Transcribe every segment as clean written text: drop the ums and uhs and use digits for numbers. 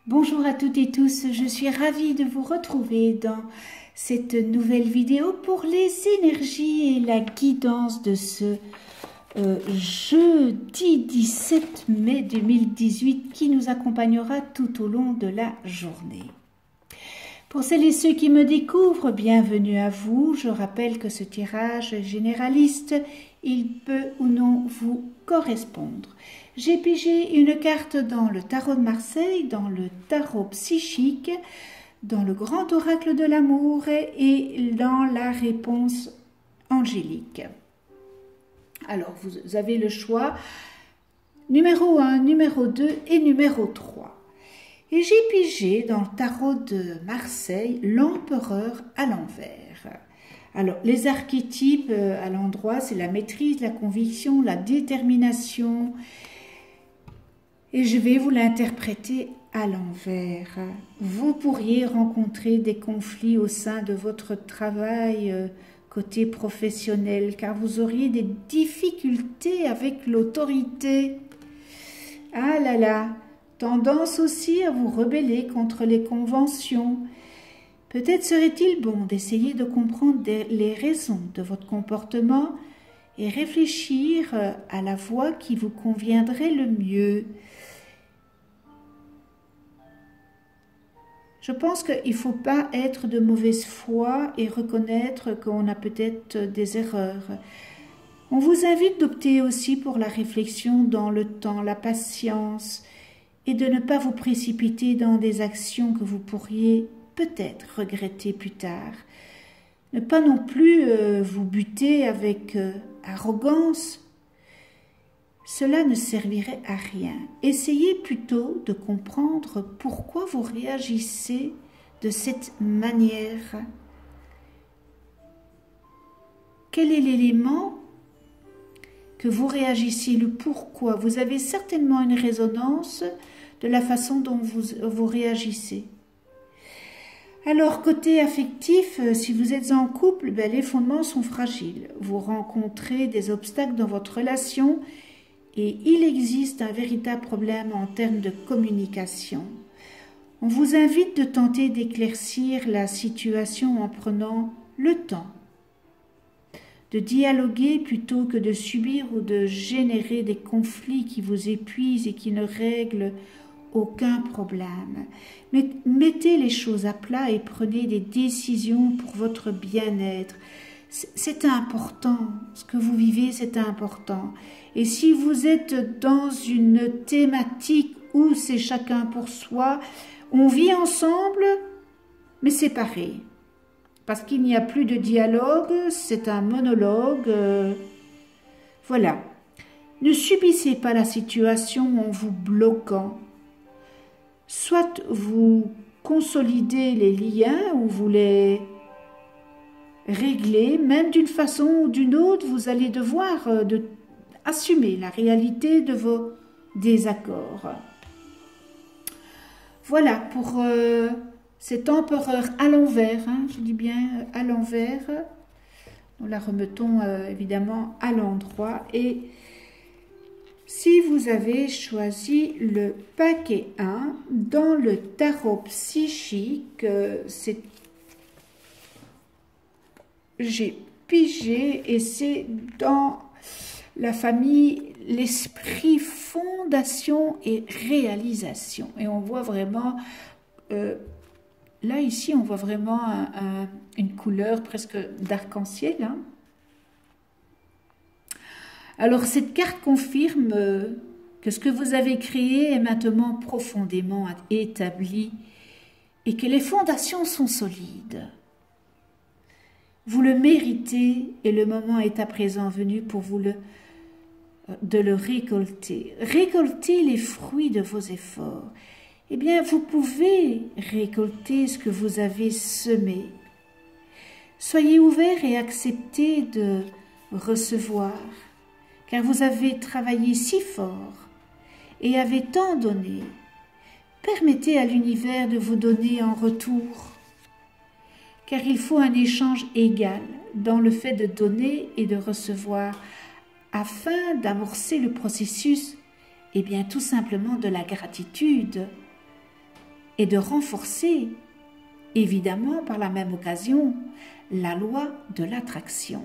Bonjour à toutes et tous, je suis ravie de vous retrouver dans cette nouvelle vidéo pour les énergies et la guidance de ce jeudi 17 mai 2018 qui nous accompagnera tout au long de la journée. Pour celles et ceux qui me découvrent, bienvenue à vous. Je rappelle que ce tirage généraliste, il peut ou non vous correspondre. J'ai pigé une carte dans le tarot de Marseille, dans le tarot psychique, dans le grand oracle de l'amour et dans la réponse angélique. Alors, vous avez le choix numéro 1, numéro 2 et numéro 3. Et j'ai pigé dans le tarot de Marseille l'empereur à l'envers. Alors, les archétypes à l'endroit, c'est la maîtrise, la conviction, la détermination. Et je vais vous l'interpréter à l'envers. Vous pourriez rencontrer des conflits au sein de votre travail côté professionnel, car vous auriez des difficultés avec l'autorité. Ah là là, tendance aussi à vous rebeller contre les conventions. Peut-être serait-il bon d'essayer de comprendre les raisons de votre comportement et réfléchir à la voie qui vous conviendrait le mieux. Je pense qu'il ne faut pas être de mauvaise foi et reconnaître qu'on a peut-être des erreurs. On vous invite d'opter aussi pour la réflexion dans le temps, la patience, et de ne pas vous précipiter dans des actions que vous pourriez peut-être regretter plus tard. Ne pas non plus vous buter avec arrogance. Cela ne servirait à rien. Essayez plutôt de comprendre pourquoi vous réagissez de cette manière. Quel est l'élément que vous réagissez, le pourquoi? Vous avez certainement une résonance de la façon dont vous réagissez. Alors, côté affectif, si vous êtes en couple, les fondements sont fragiles. Vous rencontrez des obstacles dans votre relation et il existe un véritable problème en termes de communication. On vous invite de tenter d'éclaircir la situation en prenant le temps de dialoguer plutôt que de subir ou de générer des conflits qui vous épuisent et qui ne règlent aucun problème. Mais mettez les choses à plat et prenez des décisions pour votre bien-être. C'est important, ce que vous vivez, c'est important. Et si vous êtes dans une thématique où c'est chacun pour soi, on vit ensemble, mais séparés. Parce qu'il n'y a plus de dialogue, c'est un monologue. Voilà. Ne subissez pas la situation en vous bloquant. Soit vous consolidez les liens ou vous les réglez, même d'une façon ou d'une autre, vous allez devoir assumer la réalité de vos désaccords. Voilà pour cet empereur à l'envers, je dis bien à l'envers. Nous la remettons évidemment à l'endroit. Et si vous avez choisi le paquet 1 dans le tarot psychique, j'ai pigé et c'est dans la famille l'esprit fondation et réalisation. Et on voit vraiment, là ici on voit vraiment une couleur presque d'arc-en-ciel. Alors cette carte confirme que ce que vous avez créé est maintenant profondément établi et que les fondations sont solides. Vous le méritez et le moment est à présent venu pour vous de le récolter. Récolter les fruits de vos efforts. Eh bien, vous pouvez récolter ce que vous avez semé. Soyez ouverts et acceptez de recevoir, car vous avez travaillé si fort et avez tant donné. Permettez à l'univers de vous donner en retour, car il faut un échange égal dans le fait de donner et de recevoir, afin d'amorcer le processus, et bien tout simplement de la gratitude. et de renforcer, évidemment par la même occasion, la loi de l'attraction.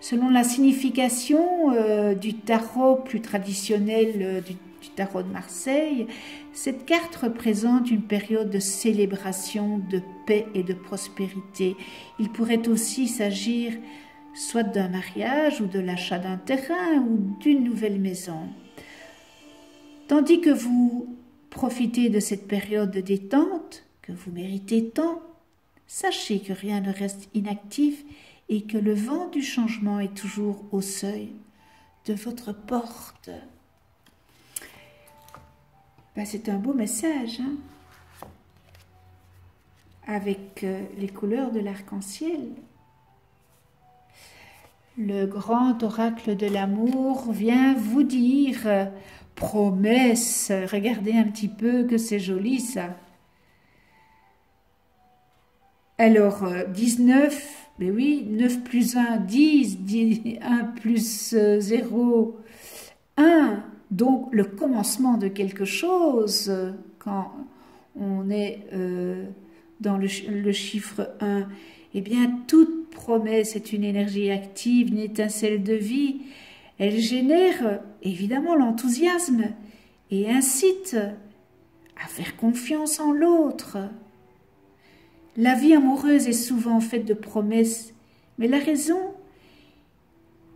Selon la signification du tarot plus traditionnel du tarot de Marseille, cette carte représente une période de célébration, de paix et de prospérité. Il pourrait aussi s'agir soit d'un mariage ou de l'achat d'un terrain ou d'une nouvelle maison. Tandis que vous profitez de cette période de détente, que vous méritez tant, sachez que rien ne reste inactif et que le vent du changement est toujours au seuil de votre porte. Ben, c'est un beau message, hein, avec les couleurs de l'arc-en-ciel. Le grand oracle de l'amour vient vous dire promesse. Regardez un petit peu que c'est joli ça. Alors 19, mais oui, 9 plus 1, 10, 1 plus 0, 1. Donc le commencement de quelque chose, quand on est dans le chiffre 1, eh bien toute promesse est une énergie active, une étincelle de vie. Elle génère évidemment l'enthousiasme et incite à faire confiance en l'autre. La vie amoureuse est souvent faite de promesses, mais la raison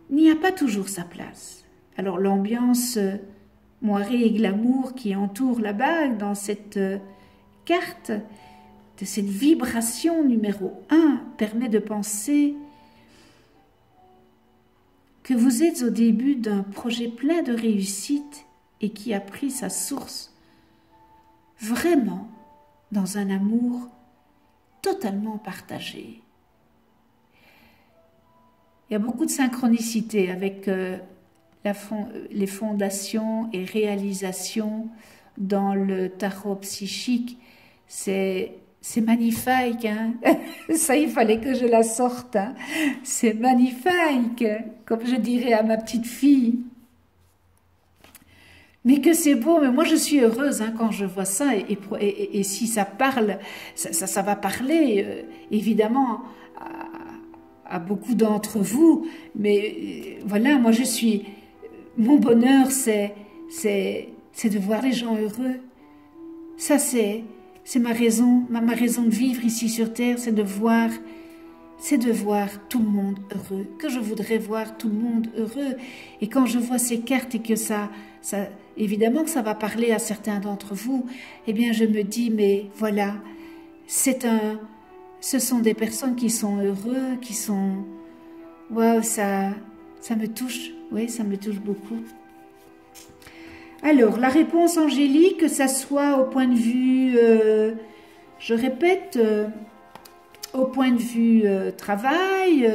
n'y a pas toujours sa place. Alors l'ambiance moirée et glamour qui entoure la bague dans cette carte, de cette vibration numéro 1, permet de penser que vous êtes au début d'un projet plein de réussite et qui a pris sa source vraiment dans un amour totalement partagé. Il y a beaucoup de synchronicité avec les fondations et réalisations dans le tarot psychique. C'est magnifique, hein. Ça, il fallait que je la sorte, hein. C'est magnifique, comme je dirais à ma petite fille. Mais que c'est beau, mais moi je suis heureuse hein, quand je vois ça, et si ça parle, ça va parler, évidemment, à beaucoup d'entre vous, mais voilà, moi je suis, mon bonheur c'est de voir les gens heureux. Ça c'est ma raison de vivre ici sur terre, c'est de voir tout le monde heureux, que je voudrais voir tout le monde heureux. Et quand je vois ces cartes et que ça évidemment que ça va parler à certains d'entre vous, eh bien je me dis, mais voilà, ce sont des personnes qui sont heureux, qui sont, waouh, ça me touche, oui, ça me touche beaucoup. Alors, la réponse angélique, que ça soit au point de vue, je répète, au point de vue travail,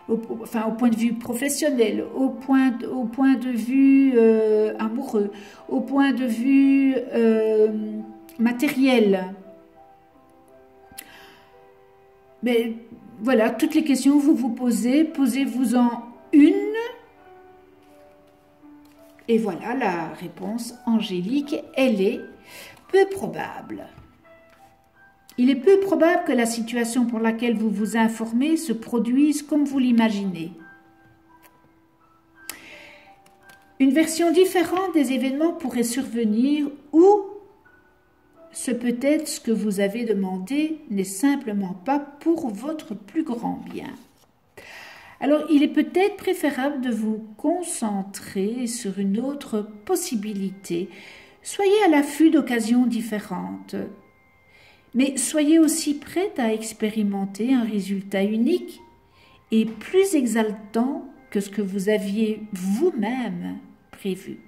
au point de vue professionnel, au point de vue amoureux, au point de vue matériel. Mais voilà, toutes les questions que vous vous posez, posez-vous-en une. Et voilà, la réponse angélique, elle est peu probable. Il est peu probable que la situation pour laquelle vous vous informez se produise comme vous l'imaginez. Une version différente des événements pourrait survenir ou ce peut-être ce que vous avez demandé n'est simplement pas pour votre plus grand bien. Alors, il est peut-être préférable de vous concentrer sur une autre possibilité. Soyez à l'affût d'occasions différentes. Mais soyez aussi prête à expérimenter un résultat unique et plus exaltant que ce que vous aviez vous-même prévu.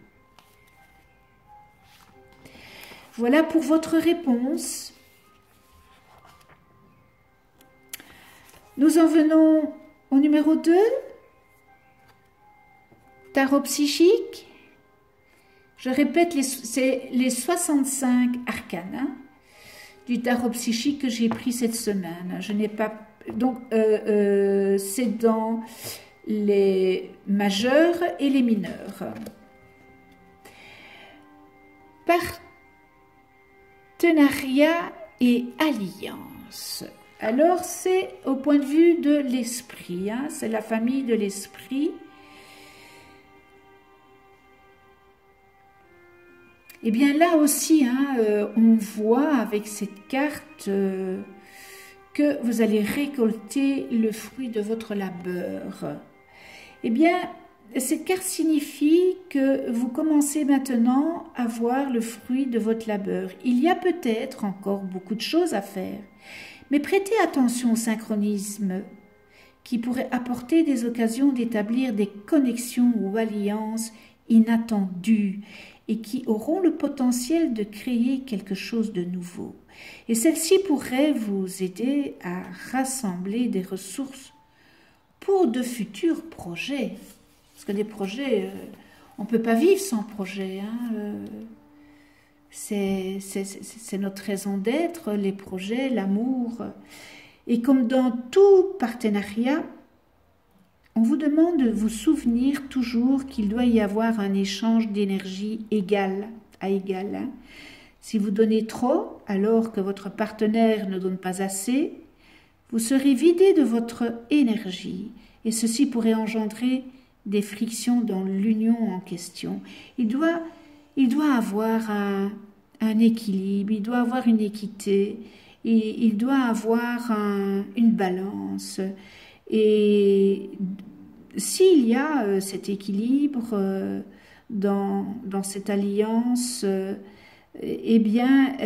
Voilà pour votre réponse. Nous en venons au numéro 2, tarot psychique. Je répète, c'est les 65 arcanes hein, du tarot psychique que j'ai pris cette semaine. Je n'ai pas, donc c'est dans les majeurs et les mineurs. Partenariat et alliance. Alors, c'est au point de vue de l'esprit, hein, c'est la famille de l'esprit. Et bien là aussi, hein, on voit avec cette carte que vous allez récolter le fruit de votre labeur. Eh bien, cette carte signifie que vous commencez maintenant à voir le fruit de votre labeur. Il y a peut-être encore beaucoup de choses à faire, mais prêtez attention au synchronisme qui pourrait apporter des occasions d'établir des connexions ou alliances inattendues et qui auront le potentiel de créer quelque chose de nouveau. Et celle-ci pourrait vous aider à rassembler des ressources pour de futurs projets. Parce que des projets, on ne peut pas vivre sans projet. Hein. C'est notre raison d'être, les projets, l'amour. Et comme dans tout partenariat, on vous demande de vous souvenir toujours qu'il doit y avoir un échange d'énergie égal à égal. Hein. Si vous donnez trop, alors que votre partenaire ne donne pas assez, vous serez vidé de votre énergie et ceci pourrait engendrer des frictions dans l'union en question. Il doit avoir un équilibre, il doit avoir une équité, il doit avoir une balance. Et s'il y a cet équilibre dans cette alliance, eh bien,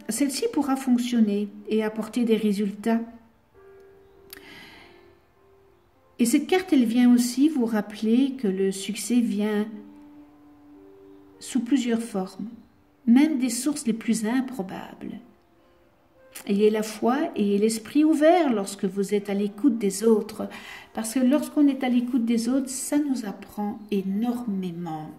celle-ci pourra fonctionner et apporter des résultats. Et cette carte, elle vient aussi vous rappeler que le succès vient sous plusieurs formes, même des sources les plus improbables. Ayez la foi et l'esprit ouvert lorsque vous êtes à l'écoute des autres, parce que lorsqu'on est à l'écoute des autres, ça nous apprend énormément.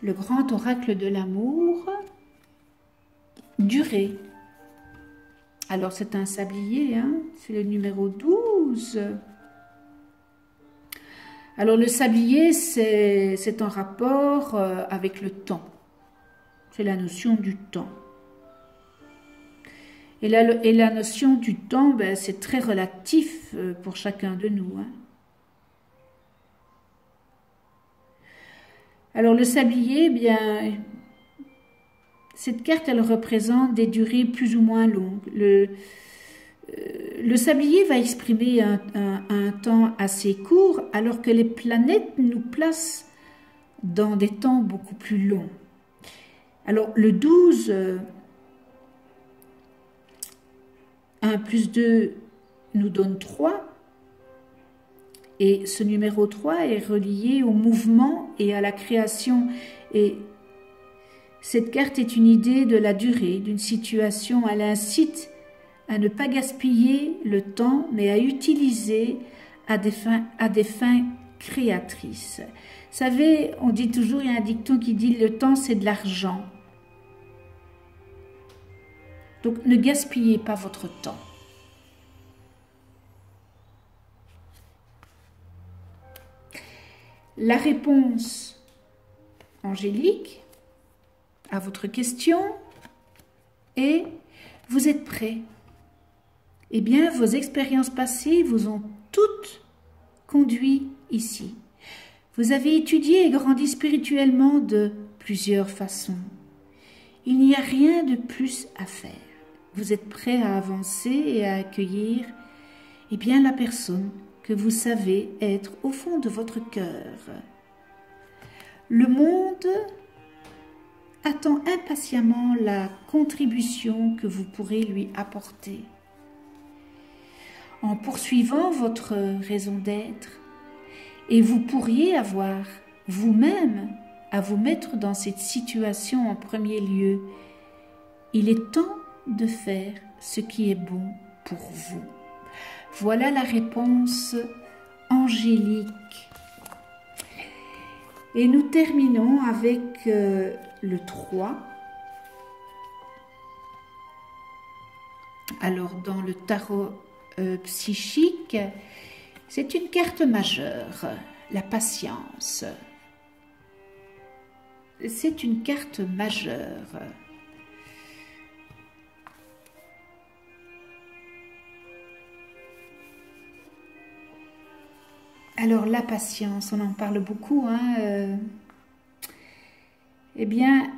Le grand oracle de l'amour, durée. Alors c'est un sablier, hein, c'est le numéro 12. Alors le sablier, c'est en rapport avec le temps. C'est la notion du temps. Et la notion du temps, ben, c'est très relatif pour chacun de nous. Hein. Alors le sablier, bien, cette carte, elle représente des durées plus ou moins longues. Le sablier va exprimer un temps assez court, alors que les planètes nous placent dans des temps beaucoup plus longs. Alors, le 12, 1 plus 2 nous donne 3. Et ce numéro 3 est relié au mouvement et à la création. Et cette carte est une idée de la durée d'une situation. Elle incite à ne pas gaspiller le temps, mais à utiliser à des fins créatrices. Vous savez, on dit toujours, il y a un dicton qui dit « le temps, c'est de l'argent ». Donc, ne gaspillez pas votre temps. La réponse angélique à votre question est « vous êtes prêt ». Eh bien, vos expériences passées vous ont toutes conduit ici. Vous avez étudié et grandi spirituellement de plusieurs façons. Il n'y a rien de plus à faire. Vous êtes prêt à avancer et à accueillir eh bien, la personne que vous savez être au fond de votre cœur. Le monde attend impatiemment la contribution que vous pourrez lui apporter. En poursuivant votre raison d'être, et vous pourriez avoir vous-même à vous mettre dans cette situation en premier lieu. Il est temps de faire ce qui est bon pour vous. Voilà la réponse angélique. Et nous terminons avec le 3. Alors, dans le tarot psychique, c'est une carte majeure, la patience. c'est une carte majeure. Alors la patience, on en parle beaucoup, hein, eh bien,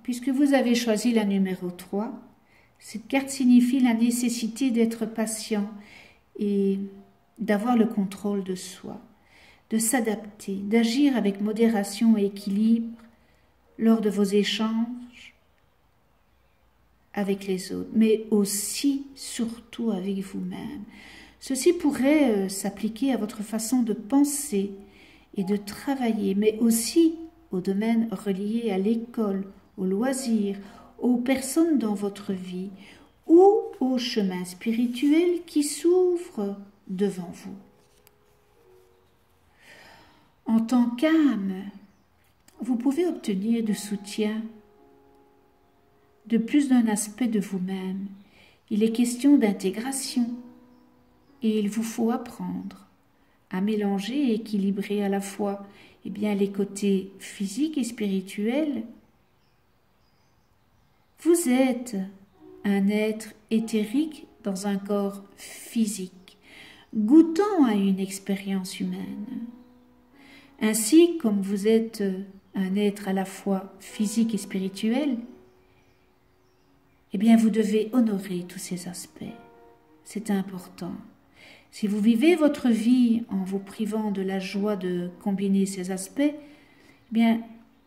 puisque vous avez choisi la numéro 3, cette carte signifie la nécessité d'être patient et d'avoir le contrôle de soi, de s'adapter, d'agir avec modération et équilibre lors de vos échanges avec les autres, mais aussi, surtout avec vous-même. Ceci pourrait s'appliquer à votre façon de penser et de travailler, mais aussi aux domaines reliés à l'école, aux loisirs, aux personnes dans votre vie ou au chemin spirituel qui s'ouvre devant vous. En tant qu'âme, vous pouvez obtenir du soutien de plus d'un aspect de vous-même. Il est question d'intégration et il vous faut apprendre à mélanger et équilibrer à la fois les côtés physiques et spirituels. Vous êtes un être éthérique dans un corps physique, goûtant à une expérience humaine. Ainsi, comme vous êtes un être à la fois physique et spirituel, vous devez honorer tous ces aspects. C'est important. Si vous vivez votre vie en vous privant de la joie de combiner ces aspects,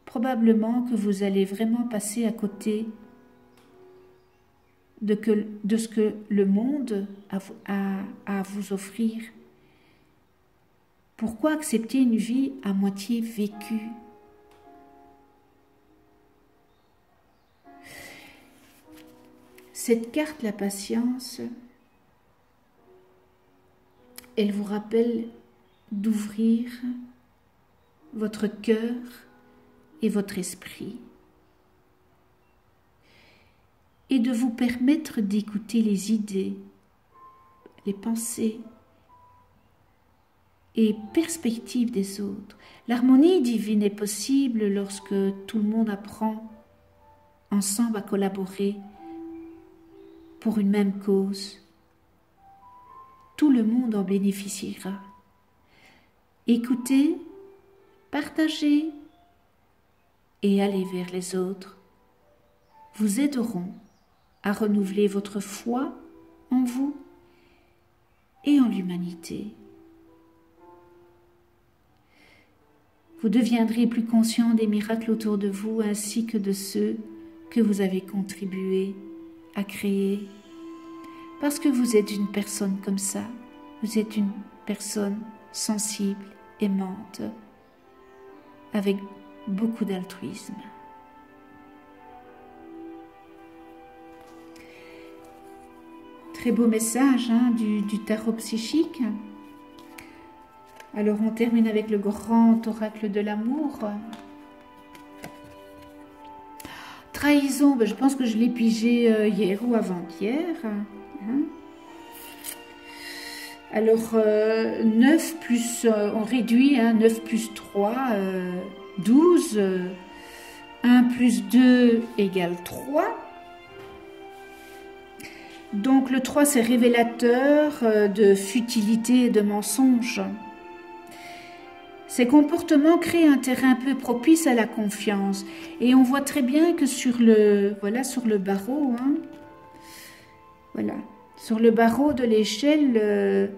probablement que vous allez vraiment passer à côté de ce que le monde a à vous offrir. Pourquoi accepter une vie à moitié vécue? Cette carte, la patience, elle vous rappelle d'ouvrir votre cœur et votre esprit et de vous permettre d'écouter les idées, les pensées et perspectives des autres. L'harmonie divine est possible lorsque tout le monde apprend ensemble à collaborer pour une même cause. Tout le monde en bénéficiera. Écoutez, partagez et allez vers les autres vous aideront à renouveler votre foi en vous et en l'humanité. Vous deviendrez plus conscient des miracles autour de vous ainsi que de ceux que vous avez contribué à créer. Parce que vous êtes une personne comme ça, vous êtes une personne sensible, aimante, avec beaucoup d'altruisme. Très beau message du tarot psychique. Alors on termine avec le grand oracle de l'amour. Trahison, je pense que je l'ai pigé hier ou avant-hier. Alors 9 plus, on réduit, 9 plus 3, 12, 1 plus 2 égale 3. Donc le 3 c'est révélateur de futilité et de mensonge. Ces comportements créent un terrain peu propice à la confiance. Et on voit très bien que sur le barreau, sur le barreau de l'échelle,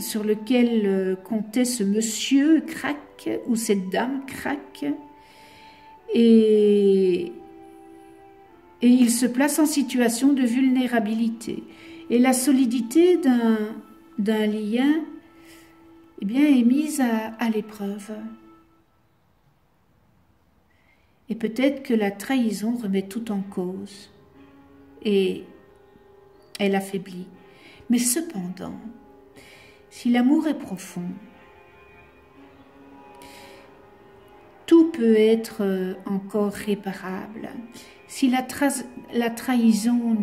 sur lequel comptait ce monsieur craque, ou cette dame craque, et il se place en situation de vulnérabilité. Et la solidité d'un lien est mise à l'épreuve. Et peut-être que la trahison remet tout en cause et elle affaiblit. Mais cependant, si l'amour est profond, tout peut être encore réparable. Si la trahison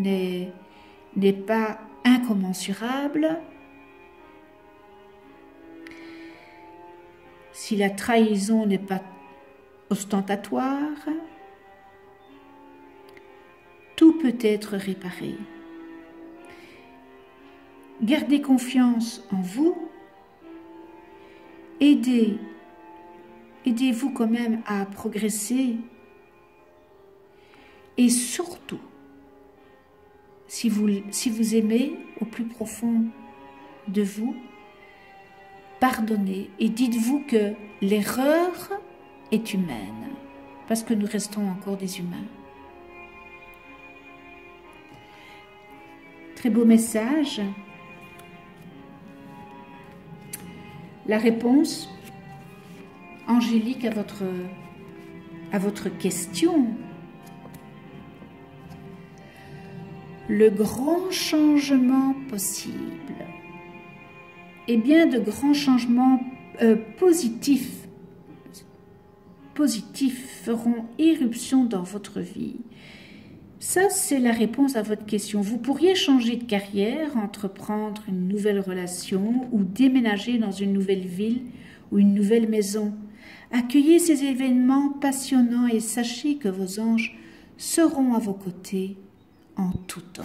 n'est pas incommensurable, si la trahison n'est pas ostentatoire. Tout peut être réparé. Gardez confiance en vous. Aidez-vous quand même à progresser. Et surtout, si vous aimez au plus profond de vous, pardonnez et dites-vous que l'erreur est humaine, parce que nous restons encore des humains. Très beau message. La réponse, Angélique, à votre question. Le grand changement possible. Eh bien, de grands changements positifs feront irruption dans votre vie. Ça, c'est la réponse à votre question. Vous pourriez changer de carrière, entreprendre une nouvelle relation ou déménager dans une nouvelle ville ou une nouvelle maison. Accueillez ces événements passionnants et sachez que vos anges seront à vos côtés en tout temps.